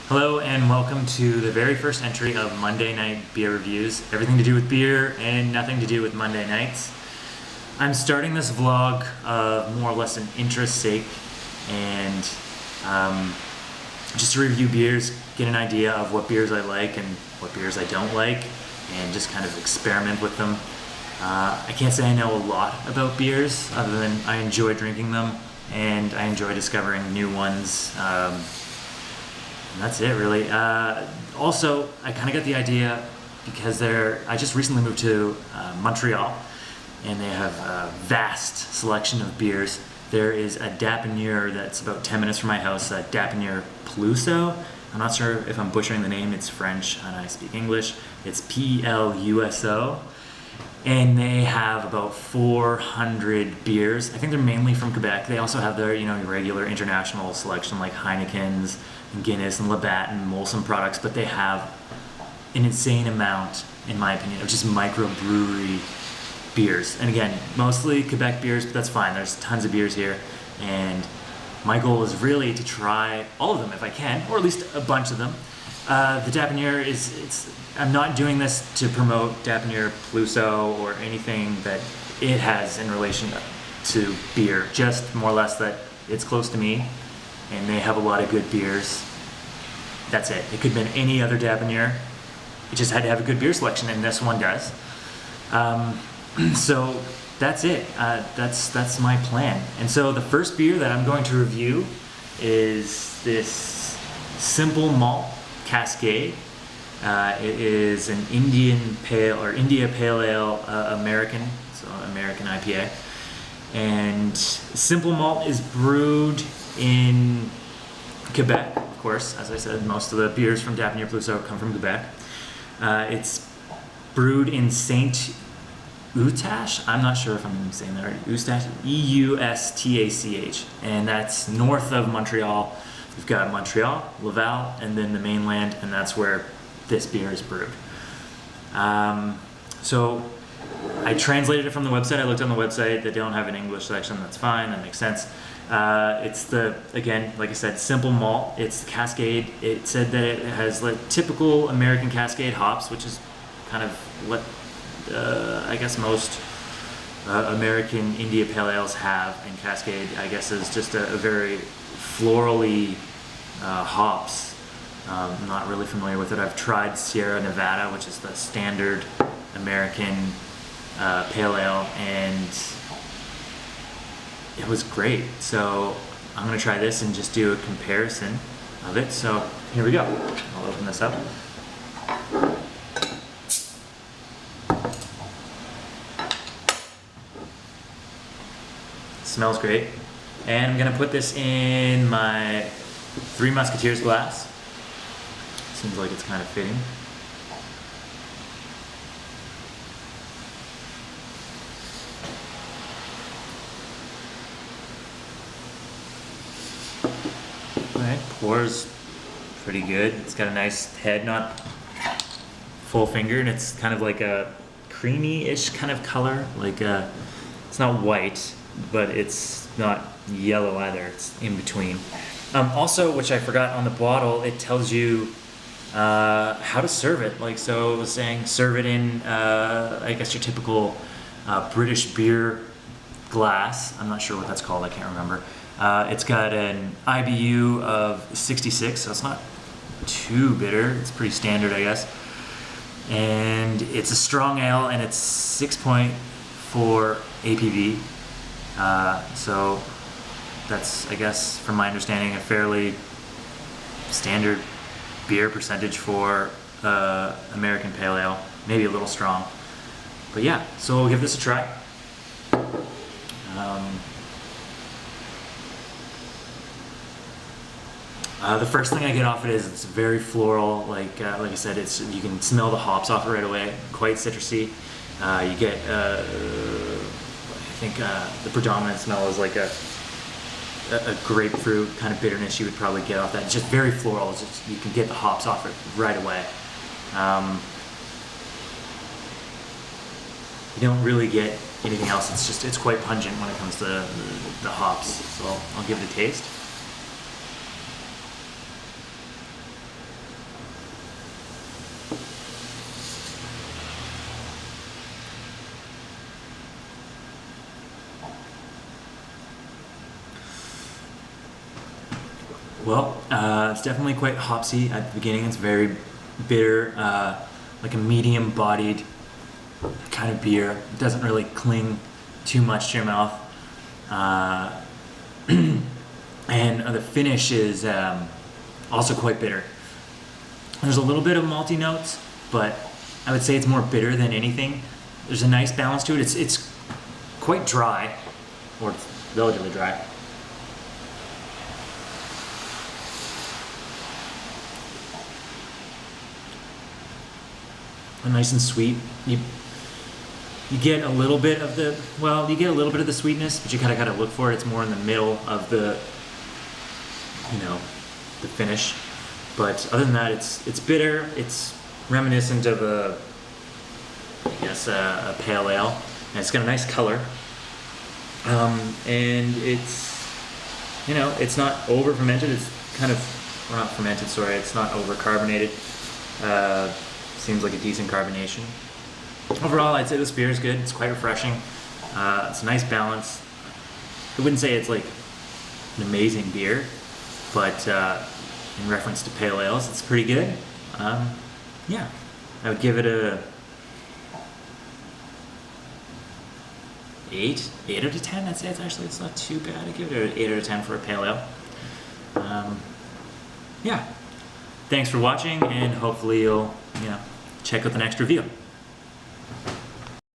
Hello and welcome to the very first entry of Monday Night Beer Reviews. Everything to do with beer and nothing to do with Monday nights. I'm starting this vlog more or less an interest sake and just to review beers, get an idea of what beers I like and what beers I don't like, and just kind of experiment with them. I can't say I know a lot about beers other than I enjoy drinking them and I enjoy discovering new ones. And that's it really. Also, I kind of got the idea because I just recently moved to Montreal and they have a vast selection of beers. There is a Dapanier that's about 10 minutes from my house, a Dapanier Pluso. I'm not sure if I'm butchering the name, it's French and I speak English. It's Pluso. And they have about 400 beers. I think they're mainly from Quebec. They also have their, your regular international selection like Heineken's and Guinness and Labatt and Molson products, but they have an insane amount, in my opinion, of just microbrewery beers. And again, mostly Quebec beers, but that's fine. There's tons of beers here. And my goal is really to try all of them if I can, or at least a bunch of them. The Dapanier I'm not doing this to promote Dapanier Pluso or anything that it has in relation to beer, just more or less that it's close to me and they have a lot of good beers. That's it. It could have been any other Dapanier. It just had to have a good beer selection, and this one does. So that's it. That's my plan. And so the first beer that I'm going to review is this Simple Malt Cascade. It is an India Pale Ale American, so American IPA. And Simple Malt is brewed in Quebec, of course. As I said, most of the beers from Dapanier Pluso come from Quebec. It's brewed in Saint Eustache. I'm not sure if I'm saying that right. Eustache, Eustach, and that's north of Montreal. We've got Montreal, Laval, and then the mainland, and that's where this beer is brewed. So I translated it from the website. I looked on the website. They don't have an English section. That's fine. That makes sense. It's again, like I said, Simple Malt. It's the Cascade. It said that it has like typical American Cascade hops, which is kind of what I guess most American India Pale Ales have. And Cascade, I guess, is just a very florally hops. I'm not really familiar with it. I've tried Sierra Nevada, which is the standard American Pale Ale, and it was great. So I'm gonna try this and just do a comparison of it. So here we go. I'll open this up. Smells great. And I'm gonna put this in my Three Musketeers glass. Seems like it's kind of fitting. Alright, pours pretty good. It's got a nice head, not full finger, and it's kind of like a creamy-ish kind of color. Like it's not white, but it's not yellow either. It's in between. Also, which I forgot on the bottle, it tells you how to serve it. Like, so it was saying serve it in, I guess your typical British beer glass. I'm not sure what that's called. I can't remember. It's got an IBU of 66, so it's not too bitter. It's pretty standard, I guess. And it's a strong ale, and it's 6.4 APV. So that's, I guess, from my understanding, a fairly standard beer percentage for American Pale Ale. Maybe a little strong. But yeah, so we'll give this a try. The first thing I get off it is it's very floral. Like I said, you can smell the hops off it right away. Quite citrusy. You get, I think the predominant smell is like a grapefruit kind of bitterness you would probably get off that. It's just very floral. It's just, you can get the hops off it right away. You don't really get anything else. It's quite pungent when it comes to the hops. So I'll give it a taste. Well, it's definitely quite hopsy at the beginning. It's very bitter, like a medium-bodied kind of beer. It doesn't really cling too much to your mouth. And the finish is also quite bitter. There's a little bit of malty notes, but I would say it's more bitter than anything. There's a nice balance to it. It's quite dry, or it's relatively dry. Nice and sweet. You get a little bit of the, well, you get a little bit of the sweetness, but you kind of gotta look for it. It's more in the middle of the, you know, the finish. But other than that, it's bitter. It's reminiscent of a, I guess, a pale ale. And it's got a nice color. And it's, you know, it's not over fermented. It's kind of, or not fermented, sorry. It's not over carbonated. Seems like a decent carbonation. Overall, I'd say this beer is good. It's quite refreshing. It's a nice balance. I wouldn't say it's like an amazing beer, but in reference to pale ales, it's pretty good. Yeah, I would give it a 8 out of 10. I'd say it's not too bad. I'd give it an 8 out of 10 for a pale ale. Yeah. Thanks for watching, and hopefully you'll, check out the next review.